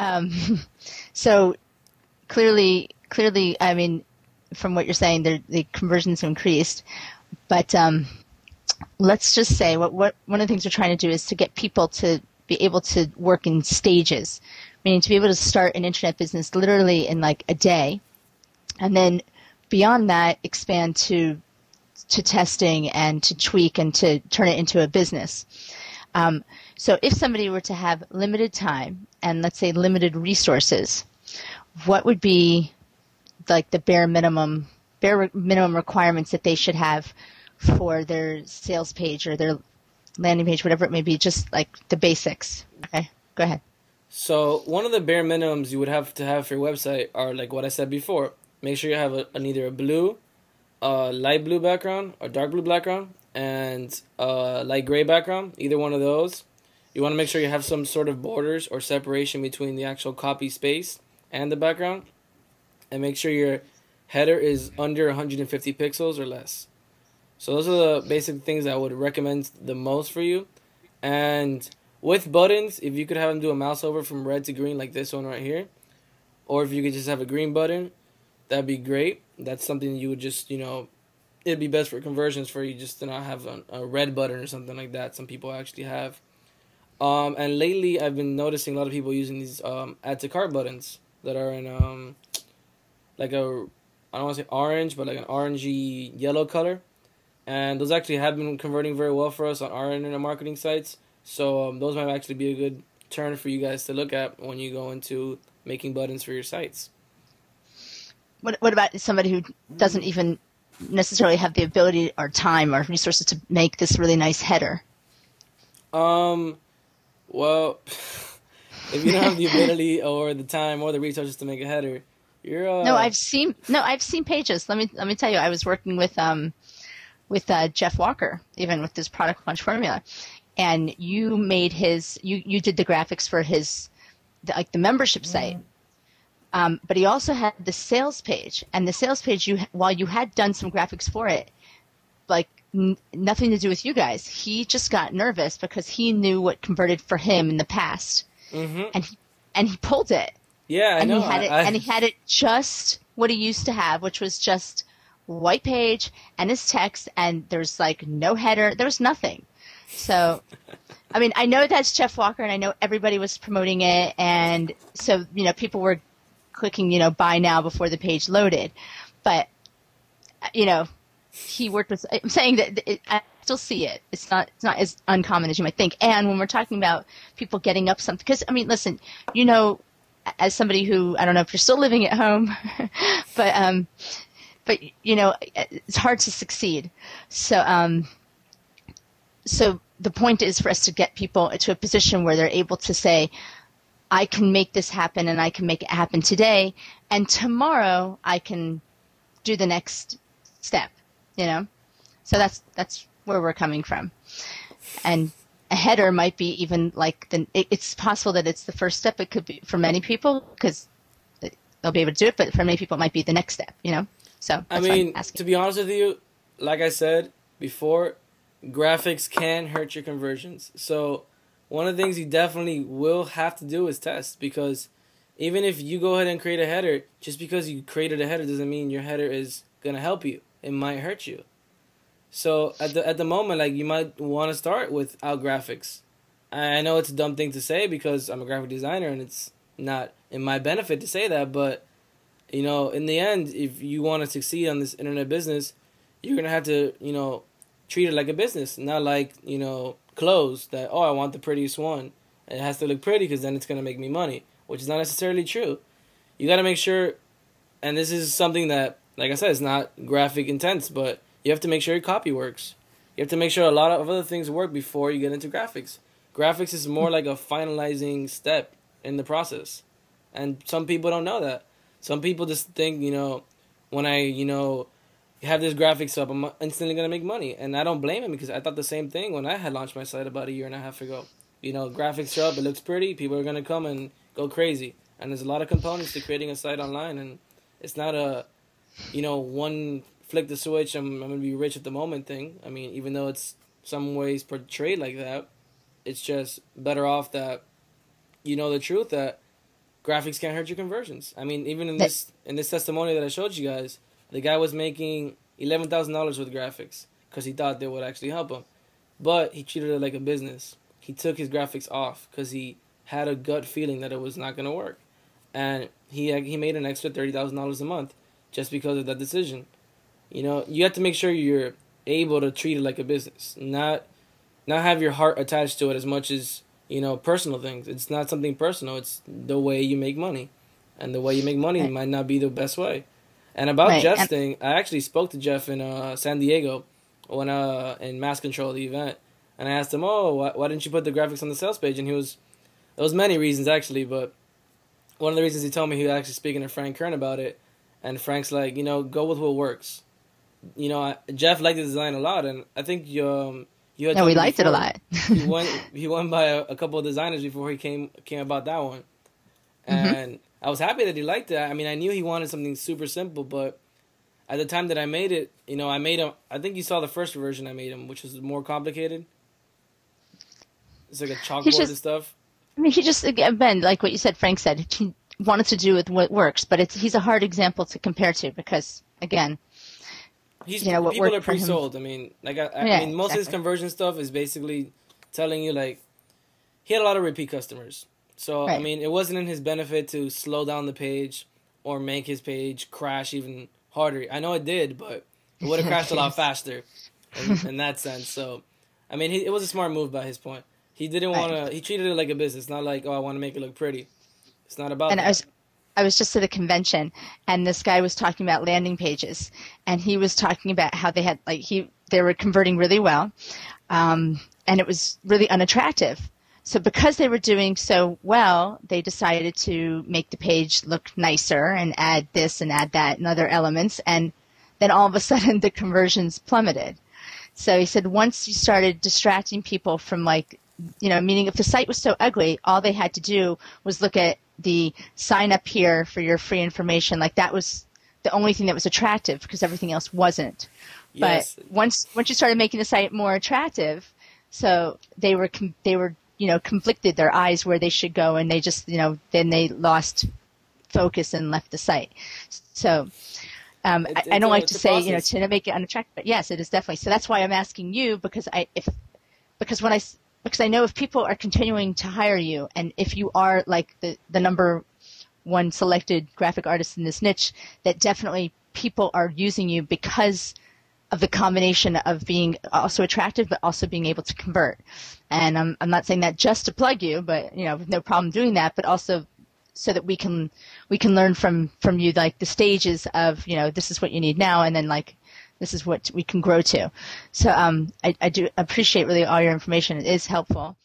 Um, so clearly, I mean, from what you're saying, the conversions increased. But let's just say what one of the things we're trying to do is to get people to be able to work in stages, meaning to be able to start an internet business literally in like a day, and then beyond that expand to testing and to tweak and to turn it into a business. So if somebody were to have limited time and let's say limited resources, what would be like the bare minimum requirements that they should have for their sales page or their landing page, whatever it may be, just like the basics. Okay, go ahead. So one of the bare minimums you would have to have for your website are like what I said before. Make sure you have an either a blue, light blue background or dark blue background, and light gray background. Either one of those. You want to make sure you have some sort of borders or separation between the actual copy space and the background, and make sure your header is under 150 pixels or less. So those are the basic things I would recommend the most for you. And with buttons, if you could have them do a mouse over from red to green like this one right here, or if you could just have a green button, that'd be great. That's something you would just, it'd be best for conversions for you just to not have a red button or something like that. Some people actually have. And lately I've been noticing a lot of people using these add to cart buttons that are in like a, I don't want to say orange, but like an orangey yellow color. And those actually have been converting very well for us on our internet marketing sites. So those might actually be a good turn for you guys to look at when you go into making buttons for your sites. What about somebody who doesn't even necessarily have the ability or time or resources to make this really nice header? Well, if you don't have the ability or the time or the resources to make a header, you're No, I've seen pages. Let me tell you, I was working with Jeff Walker, even with this product launch formula, and you did the graphics for like the membership site. But he also had the sales page, and the sales page, while you had done some graphics for it, like nothing to do with you guys. He just got nervous because he knew what converted for him in the past, Mm-hmm. and he pulled it, Yeah, I and know. he had it just what he used to have, which was just white page and his text, and there's like no header. There was nothing. So, I mean, I know that's Jeff Walker, and I know everybody was promoting it, and so people were clicking buy now before the page loaded, but you know he worked with. I'm saying that I still see it. It's not as uncommon as you might think. And when we're talking about people getting up something, because I mean, listen, as somebody who, I don't know if you're still living at home, but it's hard to succeed. So the point is for us to get people to a position where they're able to say, I can make this happen, and I can make it happen today, and tomorrow I can do the next step. So that's where we're coming from. And a header might be even like it's possible that it's the first step. It could be for many people because they'll be able to do it, but for many people it might be the next step. So I that's why I'm mean, asking. to be honest with you, like I said before, graphics can hurt your conversions. So one of the things you definitely will have to do is test, because even if you go ahead and create a header, just because you created a header doesn't mean your header is going to help you. It might hurt you. So at the moment, like, you might want to start without graphics. I know it's a dumb thing to say because I'm a graphic designer and it's not in my benefit to say that, but in the end, if you want to succeed on this internet business, you're going to have to, treat it like a business, not like, clothes that, oh, I want the prettiest one. It has to look pretty because then it's going to make me money, which is not necessarily true. You got to make sure, and this is something that, like I said, it's not graphic intense, but you have to make sure your copy works. You have to make sure a lot of other things work before you get into graphics. Graphics is more like a finalizing step in the process. And some people don't know that. Some people just think, when I, have this graphics up, I'm instantly going to make money. And I don't blame him, because I thought the same thing when I had launched my site about a year and a half ago. Graphics are up, it looks pretty, people are going to come and go crazy. And there's a lot of components to creating a site online, and it's not a, one flick the switch, I'm going to be rich at the moment thing. I mean, even though it's some ways portrayed like that, it's just better off that you know the truth that graphics can't hurt your conversions. I mean, even That, in this testimonial that I showed you guys, the guy was making $11,000 with graphics because he thought they would actually help him, but he treated it like a business. He took his graphics off because he had a gut feeling that it was not going to work, and he made an extra $30,000 a month just because of that decision. You know, you have to make sure you're able to treat it like a business, not have your heart attached to it as much as, you know, personal things. It's not something personal. It's the way you make money, and the way you make money right, might not be the best way. And about right, Jeff's and thing, I actually spoke to Jeff in San Diego when in Mass Control the event, and I asked him, "Oh, why didn't you put the graphics on the sales page?" And there was many reasons actually, but one of the reasons he told me, he was actually speaking to Frank Kern about it, and Frank's like, you know, go with what works. You know, Jeff liked the design a lot, and I think you had no, told we me liked it a before lot. he went by a couple of designers before he came about that one, Hmm. and I was happy that he liked it. I mean, I knew he wanted something super simple, but at the time that I made it, you know, I made him. I think you saw the first version I made him, which was more complicated. It's like a He's chalkboard and just, stuff. I mean, he just, again, like what you said, Frank said, he wanted to do with what works, but he's a hard example to compare to because, again, what People are worked for him. pre-sold. I mean, like I Yeah, mean, most of his exactly. conversion stuff is basically telling you like he had a lot of repeat customers. So I Right. mean, it wasn't in his benefit to slow down the page or make his page crash even harder. I know it did, but it would have crashed a lot faster in that sense. So I mean, it was a smart move by his point. He didn't want Right. to. He treated it like a business, not like, oh, I want to make it look pretty. It's not about And that. I was just at a convention, and this guy was talking about landing pages, and he was talking about how they had they were converting really well, and it was really unattractive. So because they were doing so well, they decided to make the page look nicer and add this and add that and other elements, and then all of a sudden the conversions plummeted. So he said once you started distracting people from meaning if the site was so ugly, all they had to do was look at the sign up here for your free information. Like that was the only thing that was attractive because everything else wasn't. But Yes, once you started making the site more attractive, so they were conflicted, their eyes where they should go, and they just then they lost focus and left the site. So I don't like it's to a say process. to make it unattractive, but yes, it is definitely. So that's why I'm asking you because because when I because I know if people are continuing to hire you, and if you are like the number one selected graphic artist in this niche, that definitely people are using you because of the combination of being also attractive but also being able to convert. And I'm not saying that just to plug you, but no problem doing that, but also so that we can learn from you like the stages of this is what you need now, and then like this is what we can grow to. So I do appreciate really all your information. It is helpful.